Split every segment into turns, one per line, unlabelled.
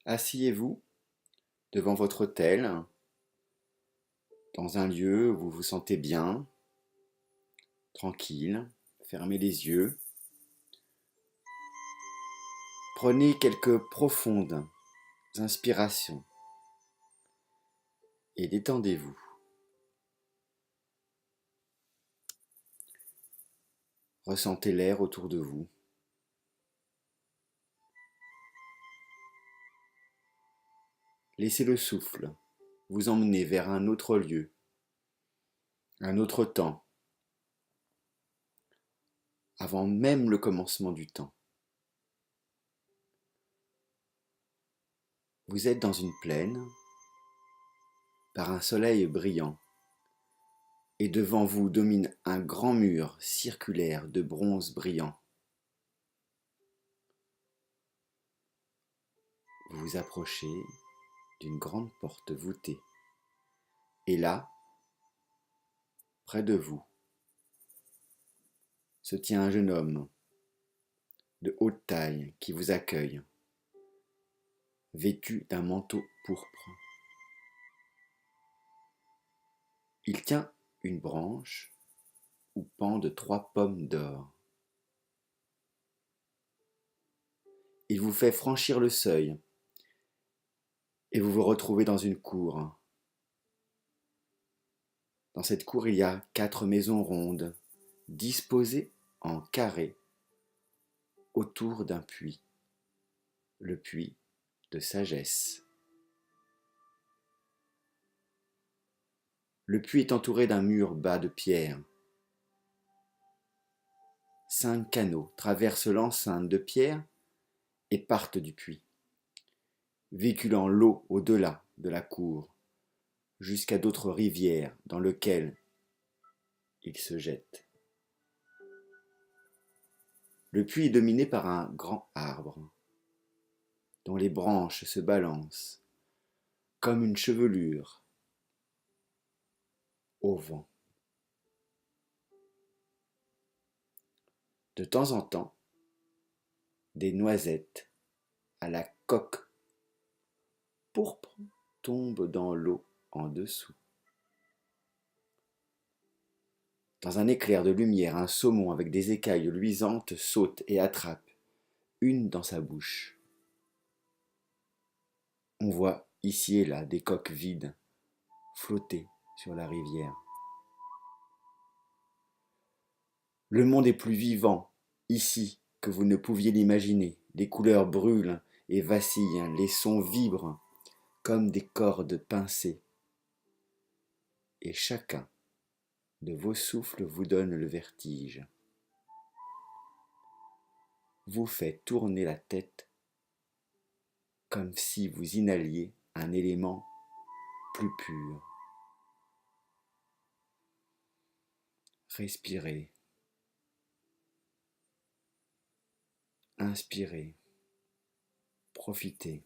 Asseyez-vous devant votre hôtel, dans un lieu où vous vous sentez bien, tranquille. Fermez les yeux. Prenez quelques profondes inspirations et détendez-vous. Ressentez l'air autour de vous. Laissez le souffle vous emmener vers un autre lieu, un autre temps, avant même le commencement du temps. Vous êtes dans une plaine, par un soleil brillant, et devant vous domine un grand mur circulaire de bronze brillant. Vous vous approchez d'une grande porte voûtée, et là, près de vous, se tient un jeune homme de haute taille qui vous accueille, vêtu d'un manteau pourpre. Il tient une branche où pendent 3 pommes d'or. Il vous fait franchir le seuil et vous vous retrouvez dans une cour. Dans cette cour, il y a 4 maisons rondes, disposées en carré autour d'un puits, le puits de sagesse. Le puits est entouré d'un mur bas de pierre. 5 canaux traversent l'enceinte de pierre et partent du puits, véhiculant l'eau au-delà de la cour, jusqu'à d'autres rivières dans lesquelles ils se jettent. Le puits est dominé par un grand arbre, dont les branches se balancent comme une chevelure au vent. De temps en temps, des noisettes à la coque pourpre tombent dans l'eau en dessous. Dans un éclair de lumière, un saumon avec des écailles luisantes saute et attrape une dans sa bouche. On voit ici et là des coques vides flotter sur la rivière. Le monde est plus vivant ici que vous ne pouviez l'imaginer. Les couleurs brûlent et vacillent, les sons vibrent comme des cordes pincées. Et chacun de vos souffles vous donne le vertige, vous fait tourner la tête comme si vous inhaliez un élément plus pur. Respirez, inspirez, profitez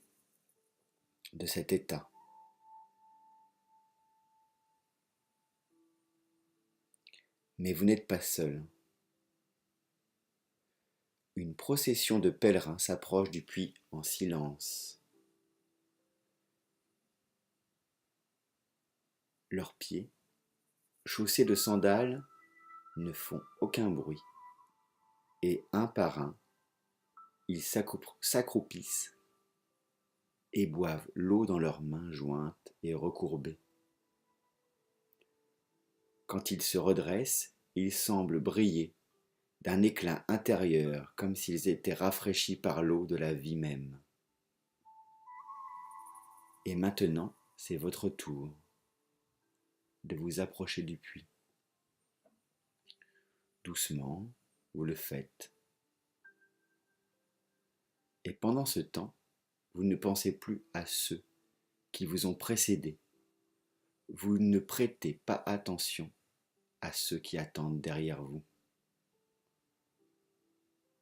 de cet état. Mais vous n'êtes pas seul. Une procession de pèlerins s'approche du puits en silence. Leurs pieds, chaussés de sandales, ne font aucun bruit. Et un par un, ils s'accroupissent et boivent l'eau dans leurs mains jointes et recourbées. Quand ils se redressent, ils semblent briller d'un éclat intérieur comme s'ils étaient rafraîchis par l'eau de la vie même. Et maintenant, c'est votre tour de vous approcher du puits. Doucement, vous le faites. Et pendant ce temps, vous ne pensez plus à ceux qui vous ont précédés. Vous ne prêtez pas attention à ceux qui attendent derrière vous.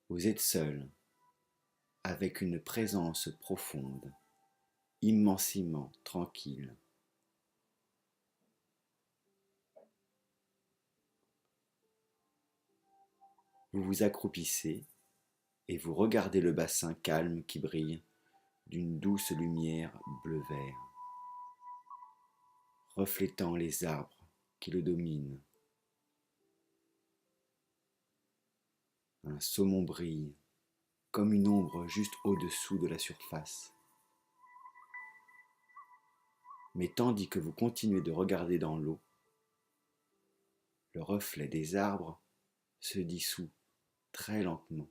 Vous êtes seul, avec une présence profonde, immensément tranquille. Vous vous accroupissez et vous regardez le bassin calme qui brille d'une douce lumière bleu-vert, reflétant les arbres qui le dominent. Un saumon brille comme une ombre juste au-dessous de la surface. Mais tandis que vous continuez de regarder dans l'eau, le reflet des arbres se dissout très lentement.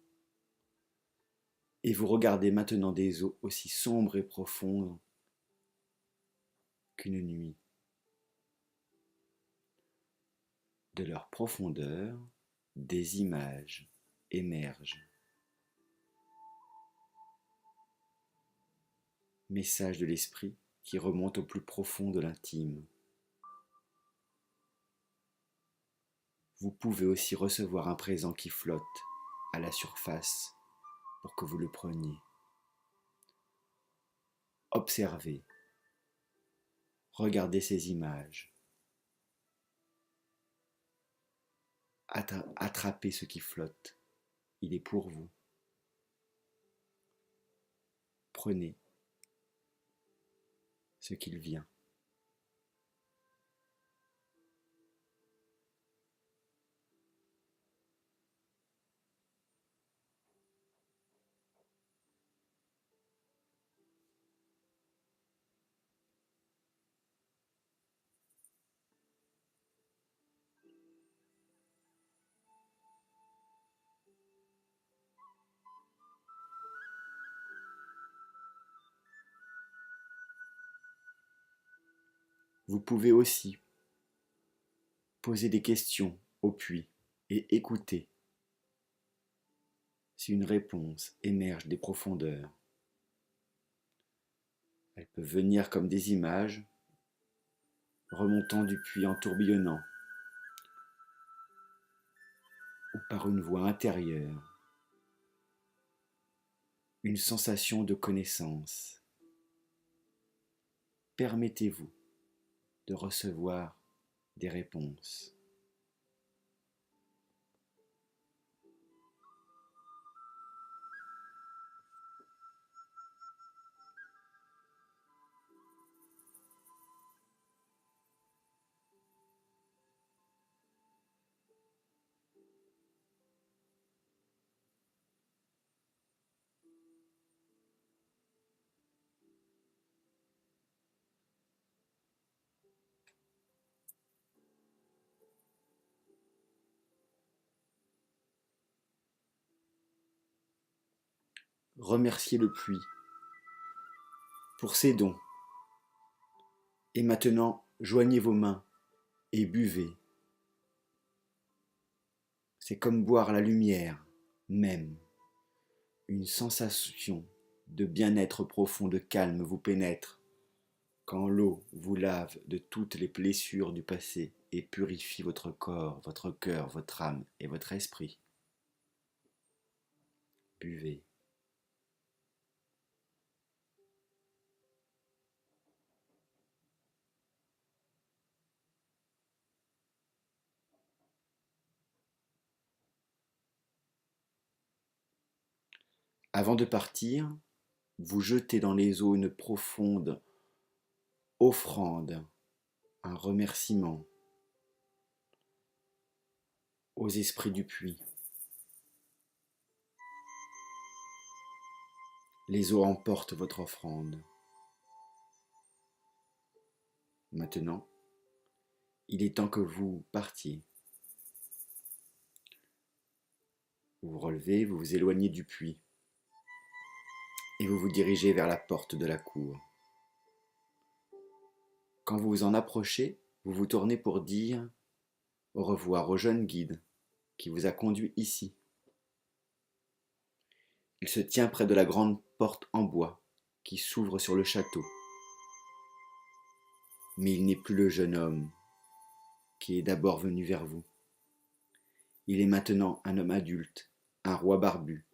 Et vous regardez maintenant des eaux aussi sombres et profondes qu'une nuit. De leur profondeur, des images émergent. Message de l'esprit qui remonte au plus profond de l'intime. Vous pouvez aussi recevoir un présent qui flotte à la surface pour que vous le preniez. Observez, regardez ces images. Attrapez ce qui flotte, il est pour vous. Prenez ce qu'il vient. Vous pouvez aussi poser des questions au puits et écouter si une réponse émerge des profondeurs. Elle peut venir comme des images remontant du puits en tourbillonnant ou par une voix intérieure, une sensation de connaissance. Permettez-vous de recevoir des réponses. Remerciez le puits pour ses dons. Et maintenant, joignez vos mains et buvez. C'est comme boire la lumière même. Une sensation de bien-être profond, de calme vous pénètre quand l'eau vous lave de toutes les blessures du passé et purifie votre corps, votre cœur, votre âme et votre esprit. Buvez. Avant de partir, vous jetez dans les eaux une profonde offrande, un remerciement aux esprits du puits. Les eaux emportent votre offrande. Maintenant, il est temps que vous partiez. Vous vous relevez, vous vous éloignez du puits et vous vous dirigez vers la porte de la cour. Quand vous vous en approchez, vous vous tournez pour dire au revoir au jeune guide qui vous a conduit ici. Il se tient près de la grande porte en bois qui s'ouvre sur le château. Mais il n'est plus le jeune homme qui est d'abord venu vers vous. Il est maintenant un homme adulte, un roi barbu,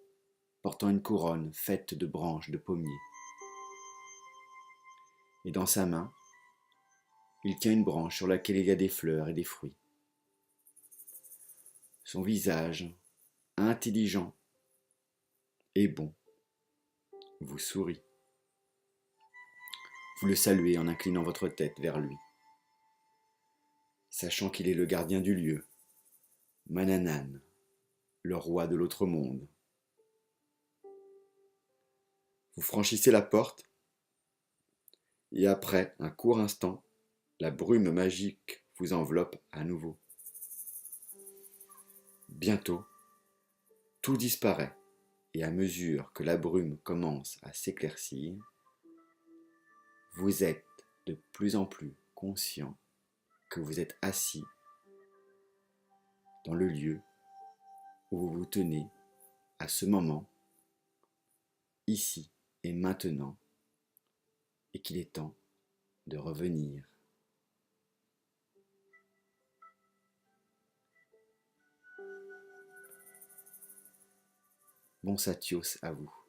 portant une couronne faite de branches de pommier. Et dans sa main, il tient une branche sur laquelle il y a des fleurs et des fruits. Son visage, intelligent et bon, vous sourit. Vous le saluez en inclinant votre tête vers lui, sachant qu'il est le gardien du lieu, Manannan, le roi de l'autre monde. Vous franchissez la porte, et après un court instant, la brume magique vous enveloppe à nouveau. Bientôt, tout disparaît, et à mesure que la brume commence à s'éclaircir, vous êtes de plus en plus conscient que vous êtes assis dans le lieu où vous vous tenez à ce moment, ici et maintenant, et qu'il est temps de revenir. Bon Satios à vous.